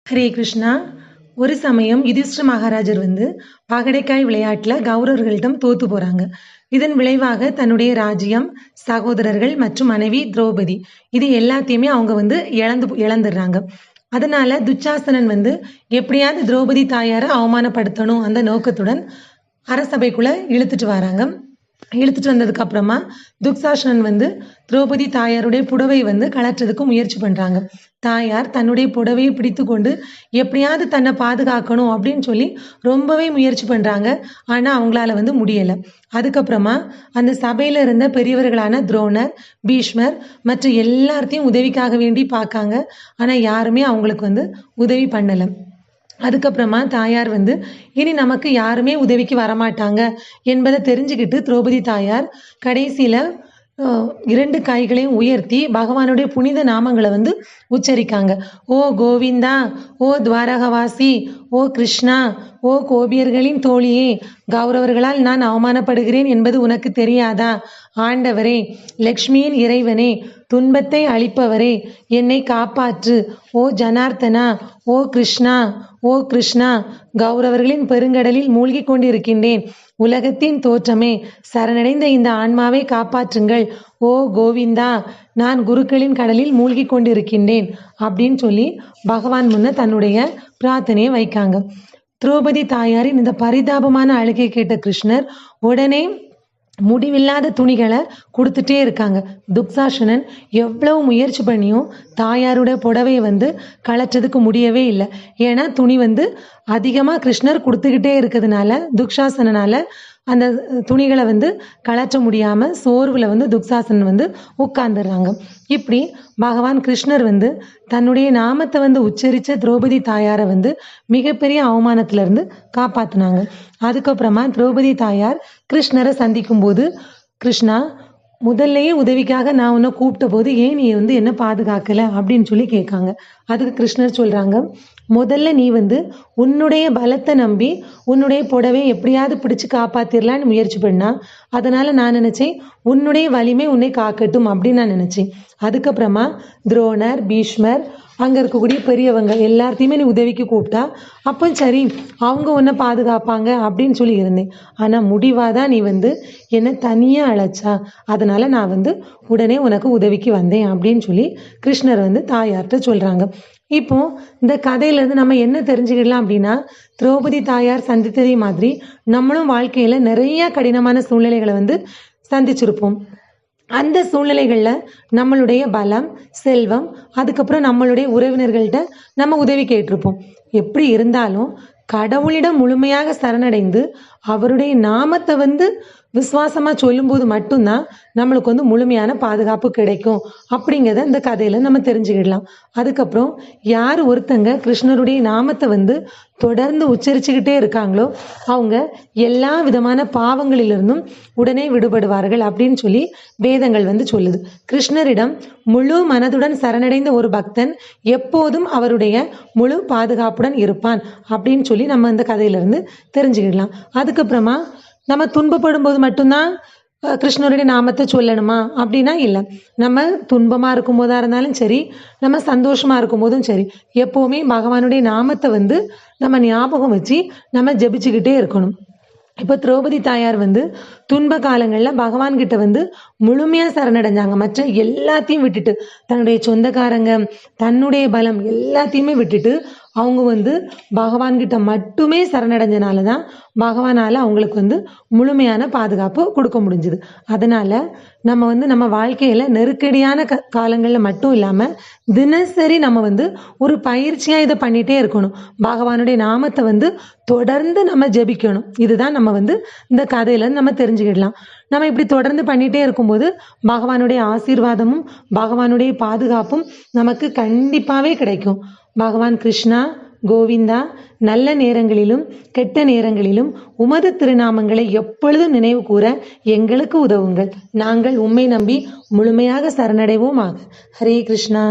ஹரே கிருஷ்ணா. ஒரு சமயம் யுதிஷ்டிர மகாராஜர் பகடைக்காய் விளையாட்டுல கௌரவர்களிடம் தோத்து போறாங்க. இதன் விளைவாக தன்னுடைய ராஜ்யம், சகோதரர்கள் மற்றும் மனைவி திரௌபதி இது எல்லாத்தையுமே அவங்க இழந்துடுறாங்க. அதனால துச்சாசனன் எப்படியாவது திரௌபதி தாயாரை அவமானப்படுத்தணும் அந்த நோக்கத்துடன் அரசபைக்குள்ள இழுத்துட்டு வராங்க. இழுத்துட்டு வந்ததுக்கு அப்புறமா துக்சாசனன் திரௌபதி தாயாருடைய புடவை கலற்றதுக்கு முயற்சி பண்றாங்க. தாயார் தன்னுடைய புடவையை பிடித்து கொண்டு எப்படியாவது தன்னை பாதுகாக்கணும் அப்படின்னு சொல்லி ரொம்பவே முயற்சி பண்றாங்க. ஆனா அவங்களால முடியல. அதுக்கப்புறமா அந்த சபையில இருந்த பெரியவர்களான துரோணர், பீஷ்மர் மற்ற எல்லாத்தையும் உதவிக்காக வேண்டி பார்க்காங்க. ஆனா யாருமே அவங்களுக்கு உதவி பண்ணல. அதுக்கப்புறமா தாயார் இனி நமக்கு யாருமே உதவிக்கு வரமாட்டாங்க என்பதை தெரிஞ்சுக்கிட்டு திரௌபதி தாயார் கடைசியில 2 கைகளையும் உயர்த்தி பகவானுடைய புனித நாமங்களை உச்சரிக்காங்க. ஓ கோவிந்தா, ஓ துவாரகவாசி, ஓ கிருஷ்ணா, ஓ கோபியர்களின் தோழியே, கௌரவர்களால் நான் அவமானப்படுகிறேன் என்பது உனக்கு தெரியாதா? ஆண்டவரே, லக்ஷ்மியின் இறைவனே, துன்பத்தை அளிப்பவரே, என்னை காப்பாற்று. ஓ ஜனார்த்தனா, ஓ கிருஷ்ணா, ஓ கிருஷ்ணா, கௌரவர்களின் பெருங்கடலில் மூழ்கி கொண்டிருக்கின்றேன். உலகத்தின் தோற்றமே, சரணடைந்த இந்த ஆன்மாவை காப்பாற்றுங்கள். ஓ கோவிந்தா, நான் குருக்களின் கடலில் மூழ்கி கொண்டிருக்கின்றேன் அப்படின்னு சொல்லி பகவான் முன்ன தன்னுடைய பிரார்த்தனையை வைக்காங்க. திரௌபதி தாயாரின் இந்த பரிதாபமான அழுகை கேட்ட கிருஷ்ணர் உடனே முடிவில்லாத துணிகளை கொடுத்துட்டே இருக்காங்க. துக்சாசனன் எவ்வளவு முயற்சி பண்ணியும் தாயாருடைய புடவையை கலற்றதுக்கு முடியவே இல்லை. ஏன்னா துணி அதிகமாக கிருஷ்ணர் கொடுத்துக்கிட்டே இருக்கிறதுனால துக்சாசனால அந்த துணிகளை கலற்ற முடியாம சோர்வுல துக்சாசனன் உட்கார்ந்துடுறாங்க. இப்படி பகவான் கிருஷ்ணர் தன்னுடைய நாமத்தை உச்சரிச்ச திரௌபதி தாயாரை மிகப்பெரிய அவமானத்துல இருந்து காப்பாத்தினாங்க. அதுக்கப்புறமா திரௌபதி தாயார் கிருஷ்ணரை சந்திக்கும் போது, கிருஷ்ணா, முதல்லையே உதவிக்காக நான் உன்னை கூப்பிட்ட போது ஏன் நீ என்ன பாதுகாக்கல அப்படின்னு சொல்லி கேட்காங்க. அதுக்கு கிருஷ்ணர் சொல்றாங்க, முதல்ல நீ உன்னுடைய பலத்தை நம்பி உன்னுடைய புடவை எப்படியாவது பிடிச்சு காப்பாத்திரலான்னு முயற்சி பண்ணா. அதனால நான் நினைச்சேன் உன்னுடைய வலிமை உன்னை காக்கட்டும் அப்படின்னு நான் நினைச்சேன். அதுக்கப்புறமா துரோணர், பீஷ்மர், அங்க இருக்கக்கூடிய பெரியவங்க எல்லாத்தையுமே நீ உதவிக்கு கூப்பிட்டா அப்போ சரி அவங்க உன்னை பாதுகாப்பாங்க அப்படின்னு சொல்லி இருந்தேன். ஆனா முடிவாதான் நீ என்னை தனியா அழைச்சா. அதனால நான் உடனே உனக்கு உதவிக்கு வந்தேன் அப்படின்னு சொல்லி கிருஷ்ணர் தாயார்கிட்ட சொல்றாங்க. இப்போ இந்த கதையில இருந்து நம்ம என்ன தெரிஞ்சுக்கலாம் அப்படின்னா, திரௌபதி தாயார் சந்தித்ததை மாதிரி நம்மளும் வாழ்க்கையில நிறைய கடினமான சூழ்நிலைகளை சந்திச்சிருப்போம். அந்த சூழ்நிலைகள்ல நம்மளுடைய பலம், செல்வம், அதுக்கப்புறம் நம்மளுடைய உறவினர்கள்ட்ட நம்ம உதவி கேட்டிருப்போம். எப்படி இருந்தாலும் கடவுளிடம் முழுமையாக சரணடைந்து அவருடைய நாமத்தை விசுவாசமா சொல்லும்போது மட்டும்தான் நம்மளுக்கு முழுமையான பாதுகாப்பு கிடைக்கும் அப்படிங்கிறத இந்த கதையில நம்ம தெரிஞ்சுக்கிடலாம். அதுக்கப்புறம் யார் ஒருத்தங்க கிருஷ்ணருடைய நாமத்தை தொடர்ந்து உச்சரிச்சுக்கிட்டே இருக்காங்களோ அவங்க எல்லா விதமான பாவங்களிலிருந்தும் உடனே விடுபடுவார்கள் அப்படின்னு சொல்லி வேதங்கள் சொல்லுது. கிருஷ்ணரிடம் முழு மனதுடன் சரணடைந்த ஒரு பக்தன் எப்போதும் அவருடைய முழு பாதுகாப்புடன் இருப்பான் அப்படின்னு சொல்லி நம்ம இந்த கதையிலிருந்து தெரிஞ்சுக்கிடலாம். அதுக்கப்புறமா நம்ம துன்பப்படும் போது மட்டும்தான் கிருஷ்ணருடைய நாமத்தை சொல்லணுமா அப்படின்னா இல்லை. நம்ம துன்பமா இருக்கும் போதா இருந்தாலும் சரி, நம்ம சந்தோஷமா இருக்கும் போதும் சரி, எப்பவுமே பகவானுடைய நாமத்தை நம்ம ஞாபகம் வச்சு நம்ம ஜெபிச்சுக்கிட்டே இருக்கணும். இப்போ திரௌபதி தாயார் துன்ப காலங்கள்ல பகவான் கிட்ட முழுமையா சரணடைஞ்சாங்க. மற்ற எல்லாத்தையும் விட்டுட்டு, தன்னுடைய சொந்தக்காரங்க, தன்னுடைய பலம் எல்லாத்தையுமே விட்டுட்டு அவங்க பகவான் கிட்ட மட்டுமே சரணடைஞ்சனாலதான் பகவானால அவங்களுக்கு முழுமையான பாதுகாப்பு கொடுக்க முடிஞ்சுது. அதனால நம்ம நம்ம வாழ்க்கையில நெருக்கடியான காலங்கள்ல மட்டும் இல்லாம தினசரி நம்ம ஒரு பயிற்சியா இதை பண்ணிட்டே இருக்கணும். பகவானுடைய நாமத்தை தொடர்ந்து நம்ம ஜெபிக்கணும். இதுதான் நம்ம இந்த கதையில நம்ம தெரிஞ்சுக்கிடலாம். நம்ம இப்படி தொடர்ந்து பண்ணிட்டே இருக்கும்போது பகவானுடைய ஆசீர்வாதமும் பகவானுடைய பாதுகாப்பும் நமக்கு கண்டிப்பாவே கிடைக்கும். பகவான் கிருஷ்ணா, கோவிந்தா, நல்ல நேரங்களிலும் கெட்ட நேரங்களிலும் உமது திருநாமங்களை எப்பொழுதும் நினைவு கூற எங்களுக்கு உதவுங்கள். நாங்கள் உம்மை நம்பி முழுமையாக சரணடைவோமாக. ஹரே கிருஷ்ணா.